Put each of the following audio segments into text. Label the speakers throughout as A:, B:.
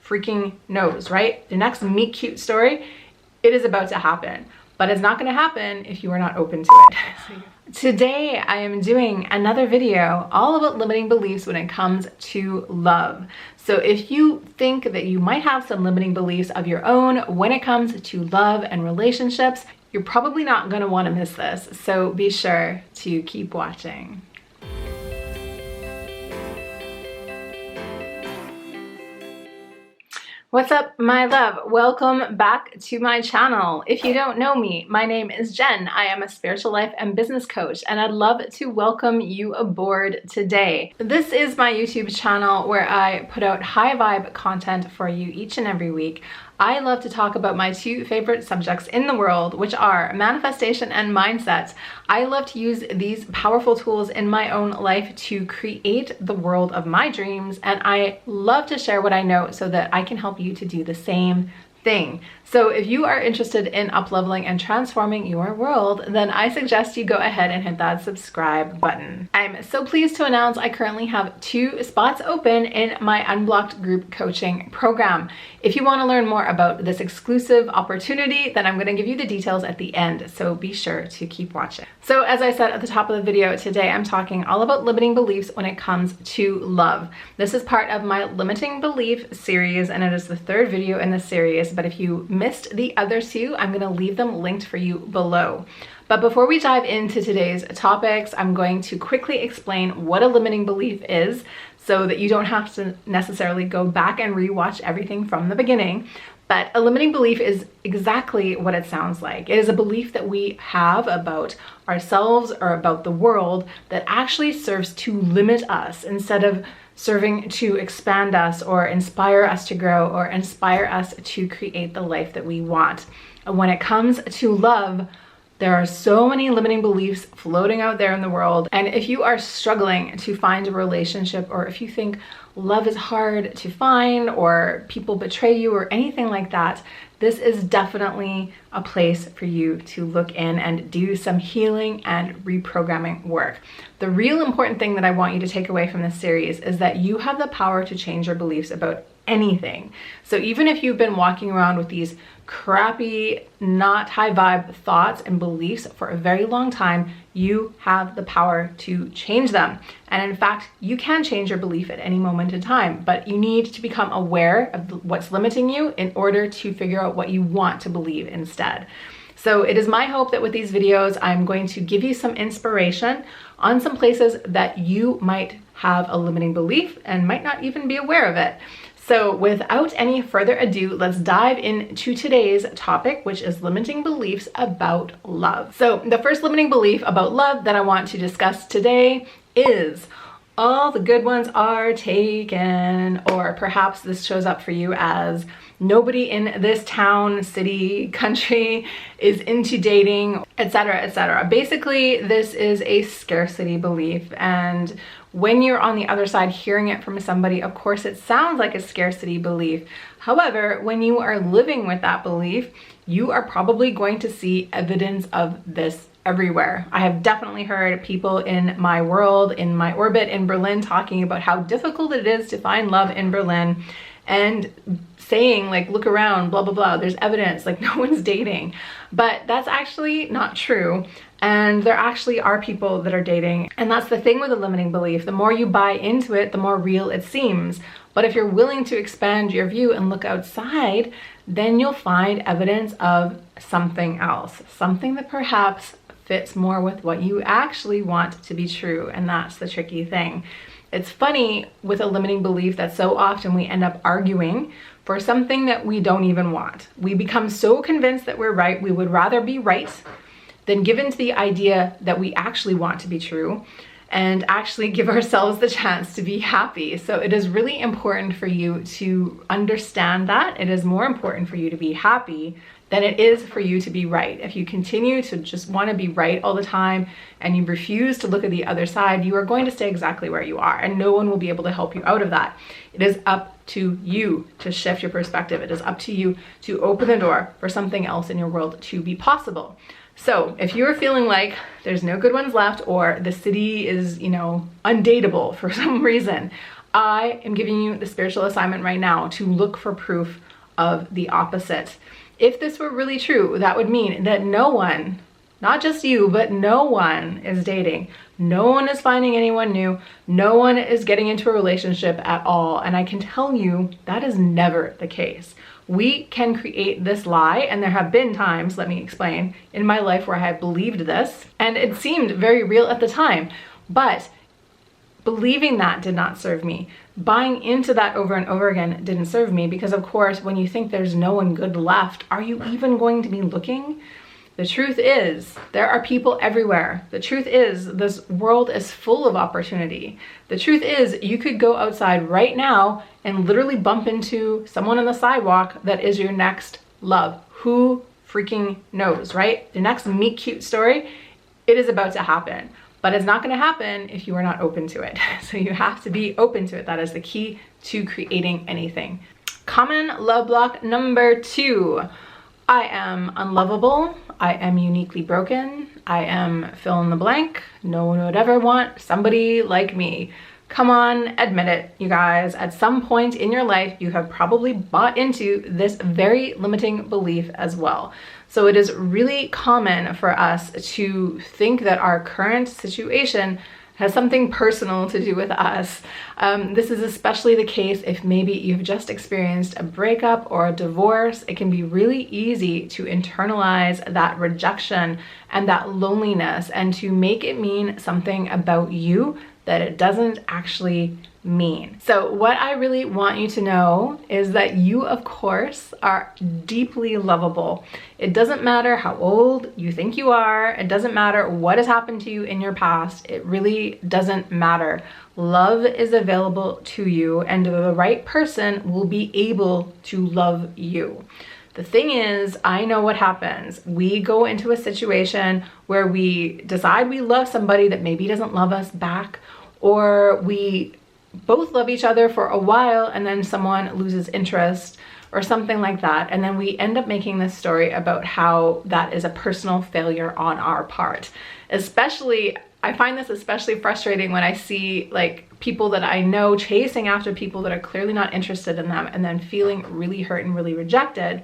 A: freaking knows, right? The next meet cute story, it is about to happen, but it's not going to happen if you are not open to it. Today, I am doing another video all about limiting beliefs when it comes to love. So if you think that you might have some limiting beliefs of your own when it comes to love and relationships, you're probably not going to want to miss this. So be sure to keep watching. What's up, my love? Welcome back to my channel. If you don't know me, my name is Jen. I am a spiritual life and business coach, and I'd love to welcome you aboard today. This is my YouTube channel where I put out high vibe content for you each and every week. I love to talk about my two favorite subjects in the world, which are manifestation and mindset. I love to use these powerful tools in my own life to create the world of my dreams, and I love to share what I know so that I can help you to do the same thing. So if you are interested in up-leveling and transforming your world, then I suggest you go ahead and hit that subscribe button. I'm so pleased to announce I currently have 2 spots open in my Unblocked group coaching program. If you want to learn more about this exclusive opportunity, then I'm going to give you the details at the end, so be sure to keep watching. So as I said at the top of the video, today I'm talking all about limiting beliefs when it comes to love. This is part of my limiting belief series, and it is the 3rd video in the series, but if you missed the other 2, I'm going to leave them linked for you below. But before we dive into today's topics, I'm going to quickly explain what a limiting belief is so that you don't have to necessarily go back and rewatch everything from the beginning. But a limiting belief is exactly what it sounds like. It is a belief that we have about ourselves or about the world that actually serves to limit us instead of serving to expand us or inspire us to grow or inspire us to create the life that we want. And when it comes to love, there are so many limiting beliefs floating out there in the world. And if you are struggling to find a relationship, or if you think love is hard to find, or people betray you, or anything like that, this is definitely a place for you to look in and do some healing and reprogramming work. The real important thing that I want you to take away from this series is that you have the power to change your beliefs about anything. So even if you've been walking around with these crappy, not high vibe thoughts and beliefs for a very long time, you have the power to change them. And in fact, you can change your belief at any moment in time, but you need to become aware of what's limiting you in order to figure out what you want to believe instead. So it is my hope that with these videos, I'm going to give you some inspiration on some places that you might have a limiting belief and might not even be aware of it. So without any further ado, let's dive into today's topic, which is limiting beliefs about love. So the first limiting belief about love that I want to discuss today is all the good ones are taken, or perhaps this shows up for you as nobody in this town, city, country is into dating, etc., etc. Basically, this is a scarcity belief, and when you're on the other side hearing it from somebody, of course, it sounds like a scarcity belief. However, when you are living with that belief, you are probably going to see evidence of this everywhere. I have definitely heard people in my world, in my orbit in Berlin, talking about how difficult it is to find love in Berlin and saying like, look around, blah, blah, blah, there's evidence, like no one's dating. But that's actually not true. And there actually are people that are dating. And that's the thing with a limiting belief. The more you buy into it, the more real it seems. But if you're willing to expand your view and look outside, then you'll find evidence of something else, something that perhaps fits more with what you actually want to be true. And that's the tricky thing. It's funny with a limiting belief that so often we end up arguing for something that we don't even want. We become so convinced that we're right, we would rather be right than give in to the idea that we actually want to be true and actually give ourselves the chance to be happy. So it is really important for you to understand that. It is more important for you to be happy than it is for you to be right. If you continue to just want to be right all the time and you refuse to look at the other side, you are going to stay exactly where you are, and no one will be able to help you out of that. It is up to you to shift your perspective. It is up to you to open the door for something else in your world to be possible. So if you're feeling like there's no good ones left, or the city is, undateable for some reason, I am giving you the spiritual assignment right now to look for proof of the opposite. If this were really true, that would mean that no one, not just you, but no one is dating. No one is finding anyone new. No one is getting into a relationship at all. And I can tell you that is never the case. We can create this lie, and there have been times, let me explain, in my life where I have believed this, and it seemed very real at the time, but believing that did not serve me. Buying into that over and over again didn't serve me, because of course, when you think there's no one good left, are you even going to be looking? The truth is, there are people everywhere. The truth is, this world is full of opportunity. The truth is, you could go outside right now and literally bump into someone on the sidewalk that is your next love. Who freaking knows, right? The next meet cute story, it is about to happen. But it's not gonna happen if you are not open to it. So you have to be open to it. That is the key to creating anything. Common love block number 2. I am unlovable. I am uniquely broken. I am fill in the blank. No one would ever want somebody like me. Come on, admit it, you guys. At some point in your life, you have probably bought into this very limiting belief as well. So it is really common for us to think that our current situation has something personal to do with us. This is especially the case if maybe you've just experienced a breakup or a divorce. It can be really easy to internalize that rejection and that loneliness and to make it mean something about you that it doesn't actually mean. So what I really want you to know is that you, of course, are deeply lovable. It doesn't matter how old you think you are. It doesn't matter what has happened to you in your past. It really doesn't matter. Love is available to you, and the right person will be able to love you. The thing is, I know what happens. We go into a situation where we decide we love somebody that maybe doesn't love us back, or we both love each other for a while and then someone loses interest or something like that. And then we end up making this story about how that is a personal failure on our part. Especially, I find this especially frustrating when I see like people that I know chasing after people that are clearly not interested in them and then feeling really hurt and really rejected.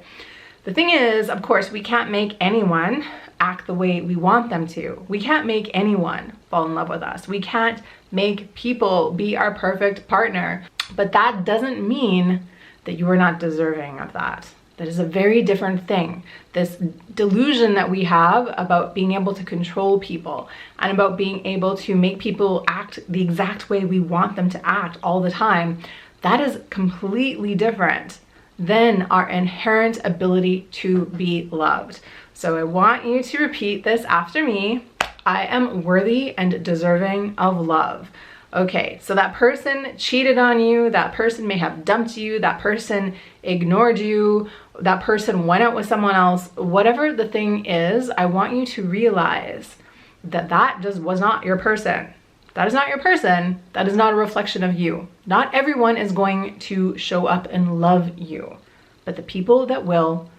A: The thing is, of course, we can't make anyone act the way we want them to. We can't make anyone fall in love with us. We can't make people be our perfect partner. But that doesn't mean that you are not deserving of that. That is a very different thing. This delusion that we have about being able to control people and about being able to make people act the exact way we want them to act all the time, that is completely different than our inherent ability to be loved. So I want you to repeat this after me. I am worthy and deserving of love. Okay, so that person cheated on you, that person may have dumped you, that person ignored you, that person went out with someone else, whatever the thing is, I want you to realize that that just was not your person. That is not your person. That is not a reflection of you. Not everyone is going to show up and love you, but the people that will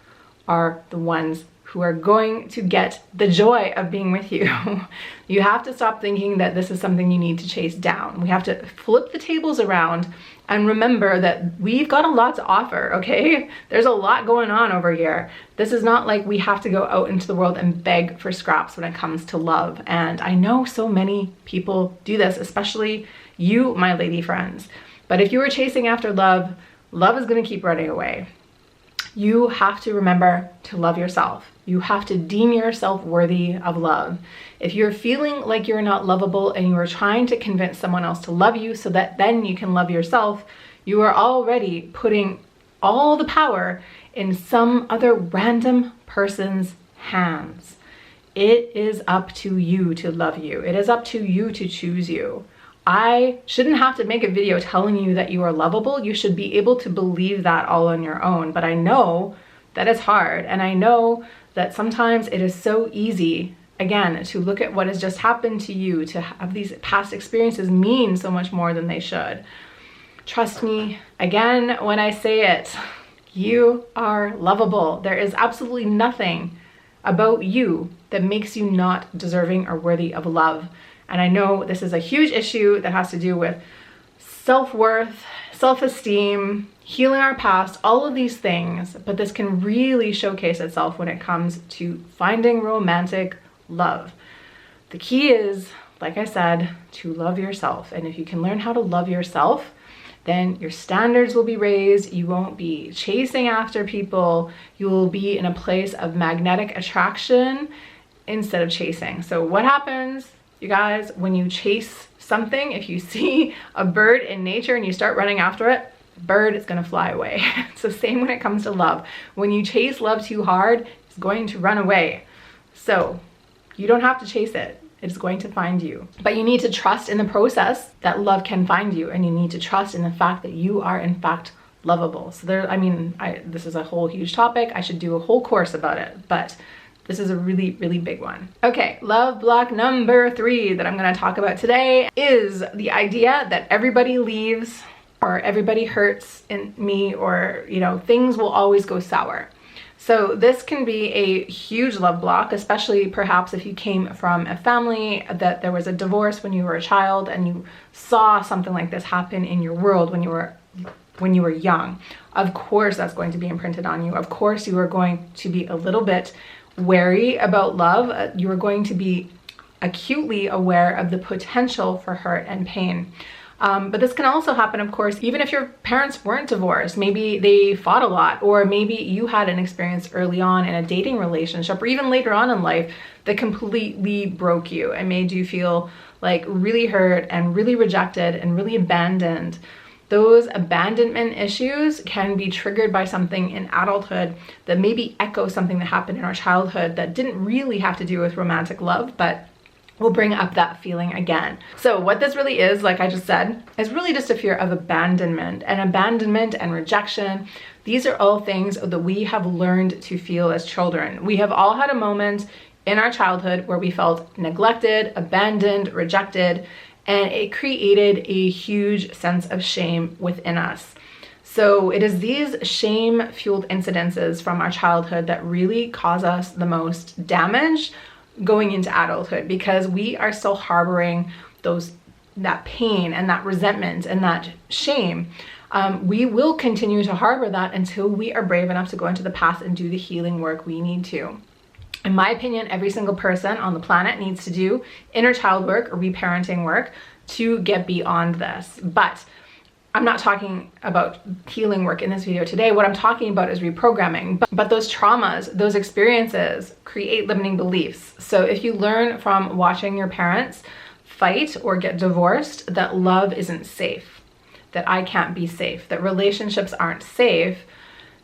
A: are the ones who are going to get the joy of being with you. You have to stop thinking that this is something you need to chase down. We have to flip the tables around and remember that we've got a lot to offer, okay? There's a lot going on over here. This is not like we have to go out into the world and beg for scraps when it comes to love. And I know so many people do this, especially you, my lady friends. But if you are chasing after love, love is gonna keep running away. You have to remember to love yourself. You have to deem yourself worthy of love. If you're feeling like you're not lovable and you are trying to convince someone else to love you so that then you can love yourself, you are already putting all the power in some other random person's hands. It is up to you to love you. It is up to you to choose you. I shouldn't have to make a video telling you that you are lovable. You should be able to believe that all on your own. But I know that it's hard. And I know that sometimes it is so easy, again, to look at what has just happened to you, to have these past experiences mean so much more than they should. Trust me, again, when I say it, you are lovable. There is absolutely nothing about you that makes you not deserving or worthy of love. And I know this is a huge issue that has to do with self-worth, self-esteem, healing our past, all of these things, but this can really showcase itself when it comes to finding romantic love. The key is, like I said, to love yourself. And if you can learn how to love yourself, then your standards will be raised. You won't be chasing after people. You will be in a place of magnetic attraction instead of chasing. So what happens, you guys, when you chase something? If you see a bird in nature and you start running after it, the bird is going to fly away. It's the same when it comes to love. When you chase love too hard, it's going to run away. So you don't have to chase it. It's going to find you. But you need to trust in the process that love can find you, and you need to trust in the fact that you are in fact lovable. So this is a whole huge topic. I should do a whole course about it, but this is a really, really big one. Okay, love block number 3 that I'm going to talk about today is the idea that everybody leaves or everybody hurts in me, or, you know, things will always go sour. So this can be a huge love block, especially perhaps if you came from a family that there was a divorce when you were a child and you saw something like this happen in your world when you were young. Of course, that's going to be imprinted on you. Of course, you are going to be a little bit wary about love. You are going to be acutely aware of the potential for hurt and pain. But this can also happen, of course, even if your parents weren't divorced. Maybe they fought a lot, or maybe you had an experience early on in a dating relationship, or even later on in life that completely broke you and made you feel like really hurt and really rejected and really abandoned. Those abandonment issues can be triggered by something in adulthood that maybe echoes something that happened in our childhood that didn't really have to do with romantic love, but will bring up that feeling again. So what this really is, like I just said, is really just a fear of abandonment. And abandonment and rejection, these are all things that we have learned to feel as children. We have all had a moment in our childhood where we felt neglected, abandoned, rejected, and it created a huge sense of shame within us. So it is these shame-fueled incidences from our childhood that really cause us the most damage going into adulthood, because we are still harboring that pain and that resentment and that shame. We will continue to harbor that until we are brave enough to go into the past and do the healing work we need to. In my opinion, every single person on the planet needs to do inner child work or reparenting work to get beyond this. But I'm not talking about healing work in this video today. What I'm talking about is reprogramming. But those traumas, those experiences create limiting beliefs. So if you learn from watching your parents fight or get divorced that love isn't safe, that I can't be safe, that relationships aren't safe,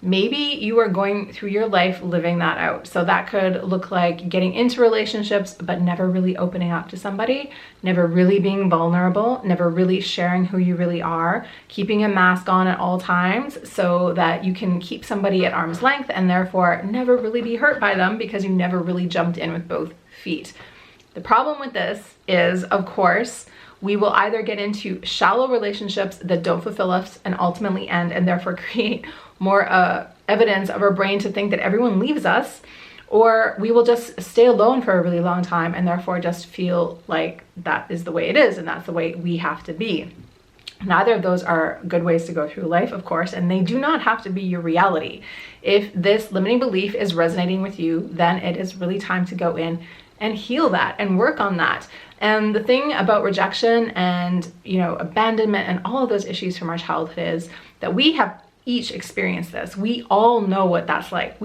A: maybe you are going through your life living that out. So that could look like getting into relationships, but never really opening up to somebody, never really being vulnerable, never really sharing who you really are, keeping a mask on at all times so that you can keep somebody at arm's length and therefore never really be hurt by them because you never really jumped in with both feet. The problem with this is, of course, we will either get into shallow relationships that don't fulfill us and ultimately end, and therefore create more evidence of our brain to think that everyone leaves us, or we will just stay alone for a really long time and therefore just feel like that is the way it is and that's the way we have to be. Neither of those are good ways to go through life, of course, and they do not have to be your reality. If this limiting belief is resonating with you, then it is really time to go in and heal that and work on that. And the thing about rejection and, abandonment and all of those issues from our childhood is that we have each experienced this. We all know what that's like.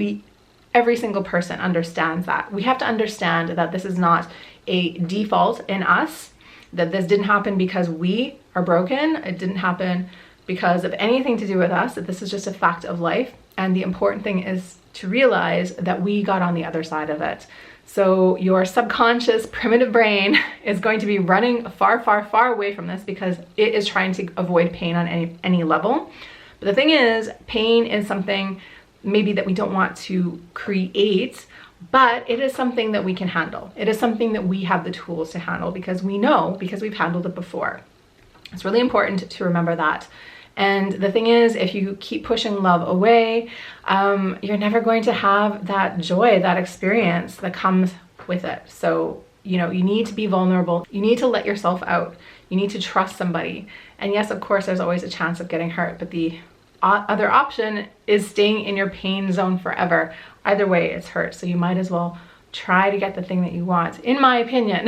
A: Every single person understands that. We have to understand that this is not a default in us, that this didn't happen because we are broken. It didn't happen because of anything to do with us, that this is just a fact of life. And the important thing is to realize that we got on the other side of it. So your subconscious primitive brain is going to be running far, far, far away from this because it is trying to avoid pain on any level. But the thing is, pain is something maybe that we don't want to create, but it is something that we can handle. It is something that we have the tools to handle because we've handled it before. It's really important to remember that. And the thing is, if you keep pushing love away, you're never going to have that joy, that experience that comes with it. So, you need to be vulnerable. You need to let yourself out. You need to trust somebody. And yes, of course, there's always a chance of getting hurt, but the other option is staying in your pain zone forever. Either way, it's hurt. So you might as well try to get the thing that you want, in my opinion.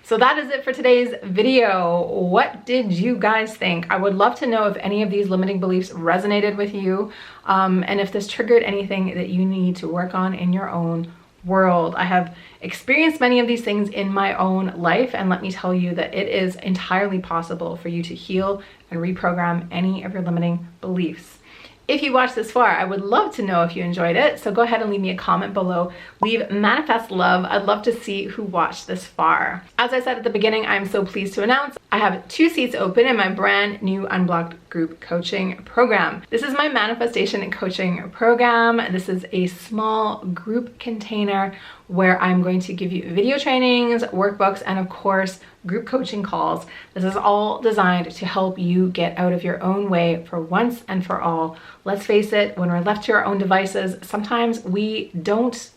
A: So that is it for today's video. What did you guys think? I would love to know if any of these limiting beliefs resonated with you, and if this triggered anything that you need to work on in your own world. I have experienced many of these things in my own life, and let me tell you that it is entirely possible for you to heal and reprogram any of your limiting beliefs. If you watched this far, I would love to know if you enjoyed it. So go ahead and leave me a comment below. Leave manifest love. I'd love to see who watched this far. As I said at the beginning, I'm so pleased to announce I have 2 seats open in my brand new Unblocked group coaching program. This is my manifestation and coaching program. This is a small group container where I'm going to give you video trainings, workbooks, and of course, group coaching calls. This is all designed to help you get out of your own way for once and for all. Let's face it, when we're left to our own devices, sometimes we don't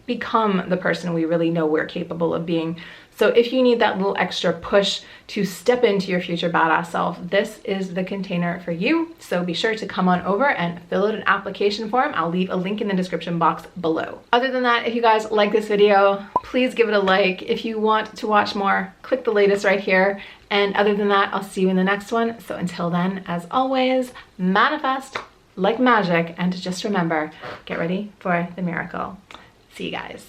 A: become the person we really know we're capable of being. So if you need that little extra push to step into your future badass self, this is the container for you. So be sure to come on over and fill out an application form. I'll leave a link in the description box below. Other than that, if you guys like this video, please give it a like. If you want to watch more, click the latest right here. And other than that, I'll see you in the next one. So until then, as always, manifest like magic, and just remember, get ready for the miracle. See you guys.